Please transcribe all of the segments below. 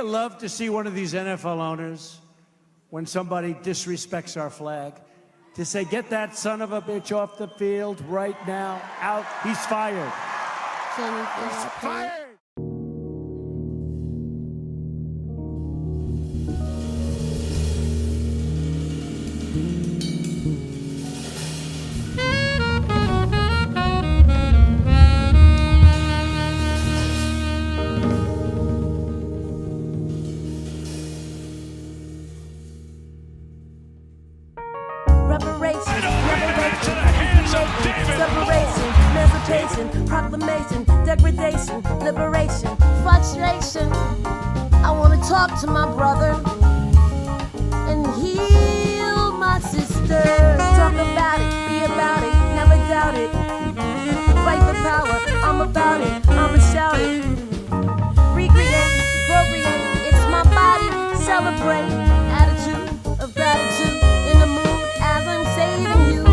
love to see one of these NFL owners, when somebody disrespects our flag, to say, get that son of a bitch off the field right now, out, he's fired. He's fired! Separation, emancipation, proclamation, degradation, liberation, frustration. I wanna talk to my brother and heal my sister. Talk about it, be about it, never doubt it. Fight the power, I'm about it, I'ma shout it. Recreate, procreate, it's my body, celebrate. Attitude of gratitude, in the mood as I'm saving you.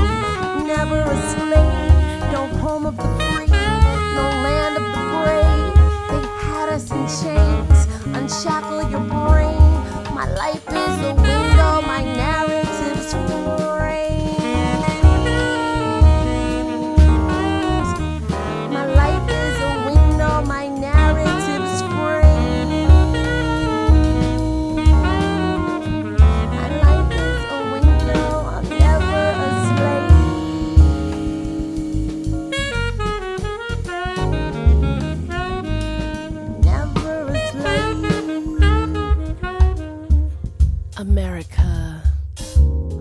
Never a slave, no home of the free, no land of the brave. They had us in chains, unshackle your brain. My life is a window, my narrative's framed. My life is a window, my narrative's framed. My life is a window, I'm never a slave. America,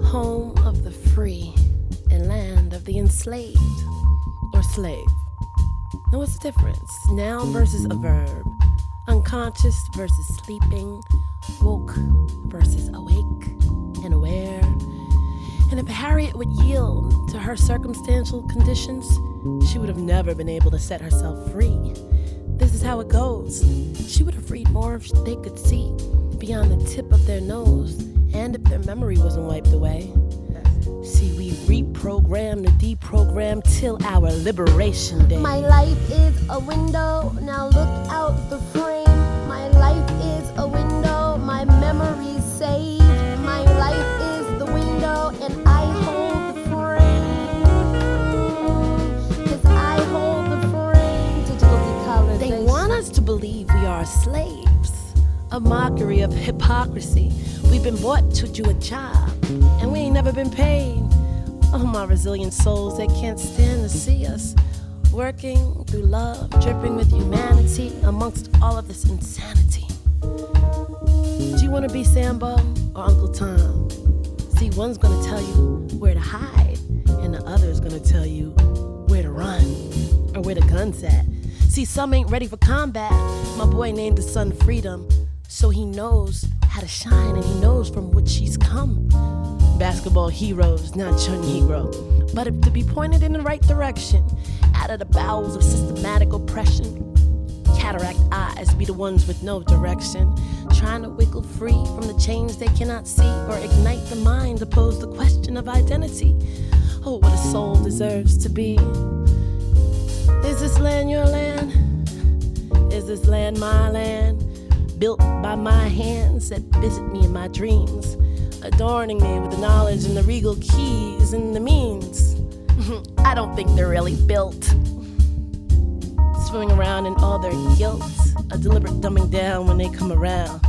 home of the free and land of the enslaved or slave. Now what's the difference? Noun versus a verb, unconscious versus sleeping, woke versus awake and aware. And if Harriet would yield to her circumstantial conditions, she would have never been able to set herself free. This is how it goes. She would have freed more if they could see beyond the tip of their nose, and if their memory wasn't wiped away. See, we reprogram the deprogram till our liberation day. My life is a window, now look out the frame. My life is a window, my memory's saved. My life is the window, and I hold the frame. 'Cause I hold the frame. Digital decolonization. They want us to believe we are slaves. A mockery of hypocrisy. We've been bought to do a job, and we ain't never been paid. Oh, my resilient souls, they can't stand to see us working through love, dripping with humanity amongst all of this insanity. Do you want to be Sambo or Uncle Tom? See, one's gonna tell you where to hide, and the other's gonna tell you where to run or where the gun's at. See, some ain't ready for combat. My boy named his son Freedom, so he knows how to shine, and he knows from which he's come. Basketball heroes, not your Negro, but if to be pointed in the right direction, out of the bowels of systematic oppression. Cataract eyes be the ones with no direction, trying to wiggle free from the chains they cannot see, or ignite the mind to pose the question of identity. Oh, what a soul deserves to be. Is this land your land? Is this land my land? Built by my hands that visit me in my dreams, adorning me with the knowledge and the regal keys and the means. I don't think they're really built. Swimming around in all their guilt, a deliberate dumbing down when they come around.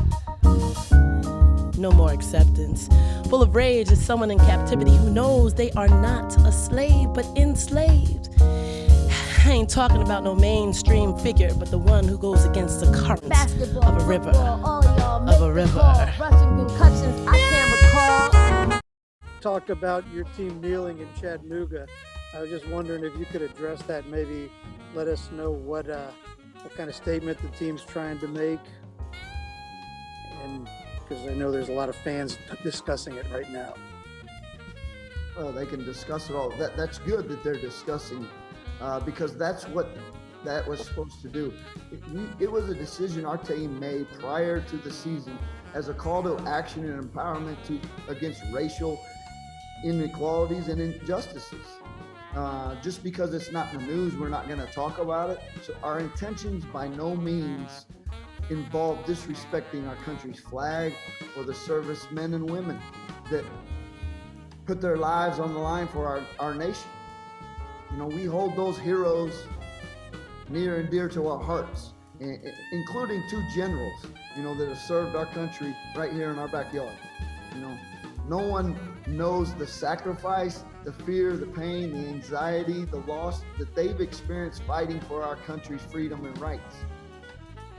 No more acceptance. Full of rage is someone in captivity who knows they are not a slave but enslaved. I ain't talking about no mainstream figure, but the one who goes against the current Basketball, of a river. Football, Of a river. Rushing concussions, I can't recall. Talked about your team kneeling in Chattanooga. I was just wondering if you could address that, maybe let us know what kind of statement the team's trying to make. And because I know there's a lot of fans discussing it right now. Well, they can discuss it all. That's good that they're discussing because that's what that was supposed to do. It was a decision our team made prior to the season as a call to action and empowerment against racial inequalities and injustices. Just because it's not in the news, we're not going to talk about it. So our intentions by no means involve disrespecting our country's flag or the servicemen and women that put their lives on the line for our nation. You know, we hold those heroes near and dear to our hearts, including 2 generals, you know, that have served our country right here in our backyard. You know, no one knows the sacrifice, the fear, the pain, the anxiety, the loss that they've experienced fighting for our country's freedom and rights.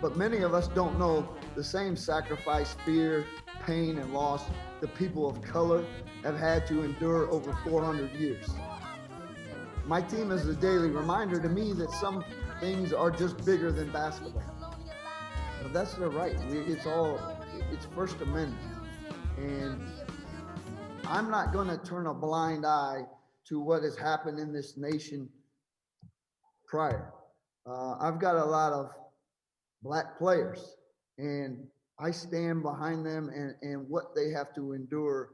But many of us don't know the same sacrifice, fear, pain, and loss the people of color have had to endure over 400 years. My team is a daily reminder to me that some things are just bigger than basketball. But that's their right. It's First Amendment. And I'm not going to turn a blind eye to what has happened in this nation prior. I've got a lot of Black players, and I stand behind them and what they have to endure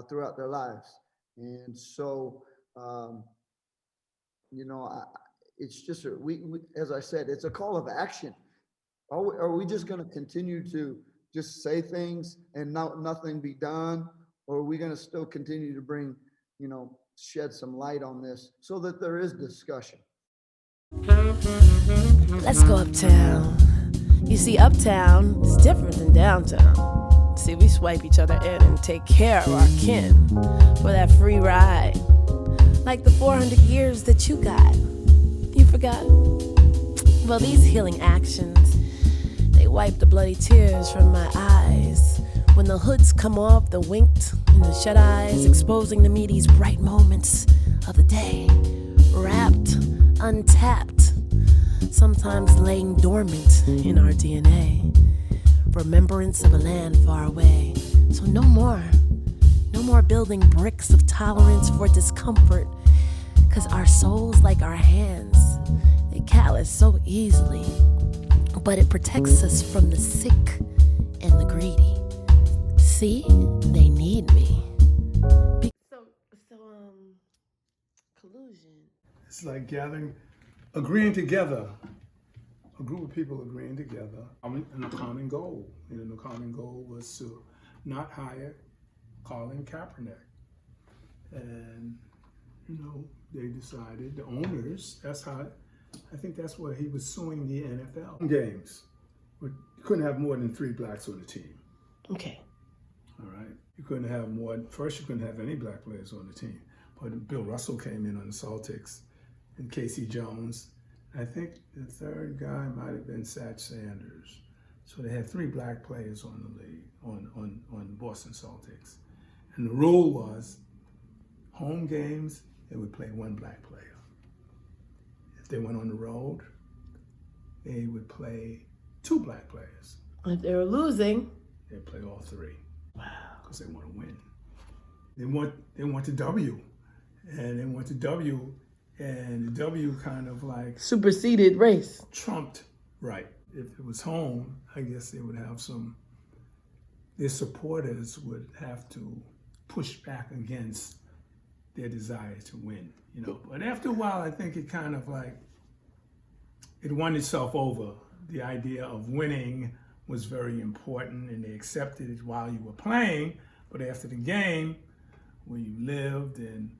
throughout their lives. And so, you know, it's just, we, as I said, it's a call of action. Are we just going to continue to just say things and nothing be done? Or are we going to still continue to bring, you know, shed some light on this so that there is discussion? Let's go uptown. You see, uptown is different than downtown. See, we swipe each other in and take care of our kin for that free ride. Like the 400 years that you got. You forgot? Well, these healing actions, they wipe the bloody tears from my eyes. When the hoods come off, the winked and the shut eyes, exposing to me these bright moments of the day. Wrapped, untapped, sometimes laying dormant in our DNA. Remembrance of a land far away. So no more building bricks of tolerance for discomfort. Cause our souls, like our hands, they callous so easily. But it protects us from the sick and the greedy. See, they need me. Collusion. It's like agreeing together, a group of people agreeing together on a common goal. And the common goal was to not hire Colin Kaepernick. And, you know, they decided, the owners, I think that's where he was suing the NFL. Games. You couldn't have more than 3 blacks on the team. Okay. All right. You couldn't have first you couldn't have any black players on the team. But Bill Russell came in on the Celtics and Casey Jones. I think the third guy might have been Satch Sanders. So they had 3 black players on the league, on Boston Celtics. And the rule was, home games, they would play 1 black player. If they went on the road, they would play 2 black players. If they were losing, they'd play all 3. Wow. Because they want to win. They want the W. And they want the W, and the W kind of like superseded race. Trumped, right. If it was home, I guess they would have their supporters would have to push back against their desire to win, you know. But after a while, I think it kind of like, it won itself over. The idea of winning was very important, and they accepted it while you were playing, but after the game, where you lived and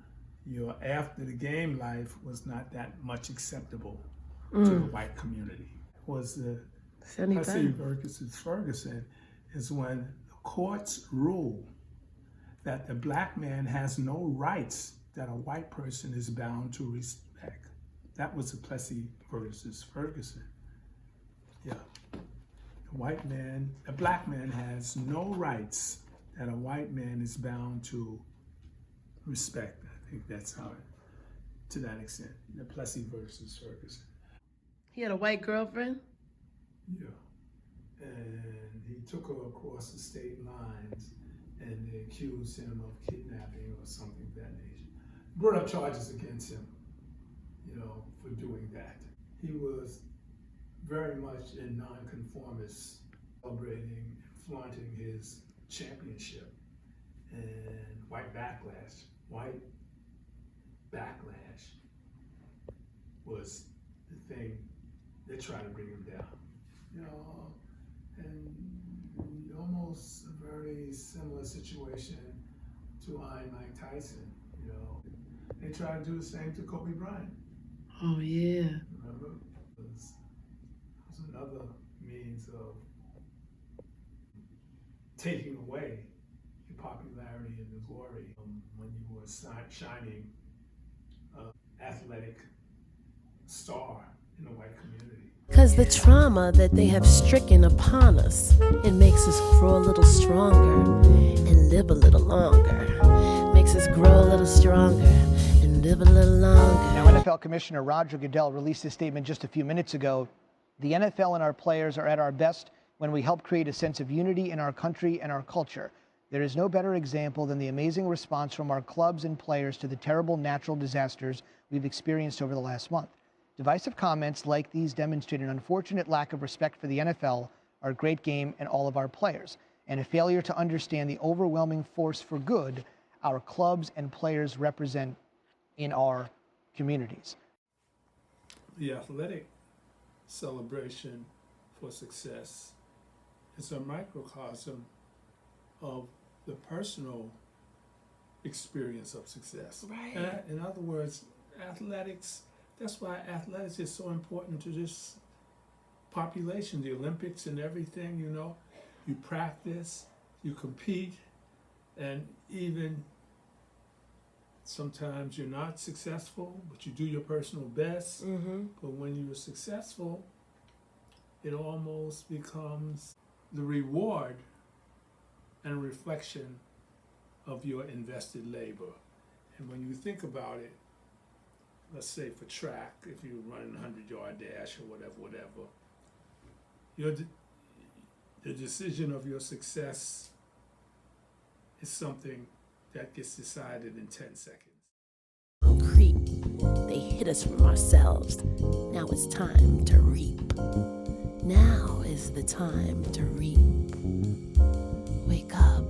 your after the game life was not that much acceptable to the white community. Was the Plessy versus Ferguson is when the courts rule that the black man has no rights that a white person is bound to respect. That was the Plessy versus Ferguson. Yeah. The black man has no rights that a white man is bound to respect. I think that's how, to that extent, the Plessy versus Ferguson. He had a white girlfriend? Yeah. And he took her across the state lines and they accused him of kidnapping or something of that nature. Brought up charges against him, you know, for doing that. He was very much a nonconformist, celebrating and flaunting his championship. And white backlash was the thing that tried to bring him down. You know, and almost a very similar situation to Mike Tyson, you know. They tried to do the same to Kobe Bryant. Oh, yeah. Remember? It was another means of taking away your popularity and the glory when you were shining athletic star in the white community. Because the trauma that they have stricken upon us, it makes us grow a little stronger and live a little longer. Makes us grow a little stronger and live a little longer. Now, NFL Commissioner Roger Goodell released a statement just a few minutes ago. The NFL and our players are at our best when we help create a sense of unity in our country and our culture. There is no better example than the amazing response from our clubs and players to the terrible natural disasters we've experienced over the last month. Divisive comments like these demonstrate an unfortunate lack of respect for the NFL, our great game, and all of our players, and a failure to understand the overwhelming force for good our clubs and players represent in our communities. The athletic celebration for success is a microcosm of the personal experience of success. Right. In other words, athletics, that's why athletics is so important to this population, the Olympics and everything, you know. You practice, you compete, and even sometimes you're not successful, but you do your personal best. Mm-hmm. But when you're successful, it almost becomes the reward and a reflection of your invested labor. And when you think about it, let's say for track, if you're running a 100-yard dash or whatever, the decision of your success is something that gets decided in 10 seconds. Concrete. They hid us from ourselves. Now it's time to reap. Now is the time to reap. Wake up.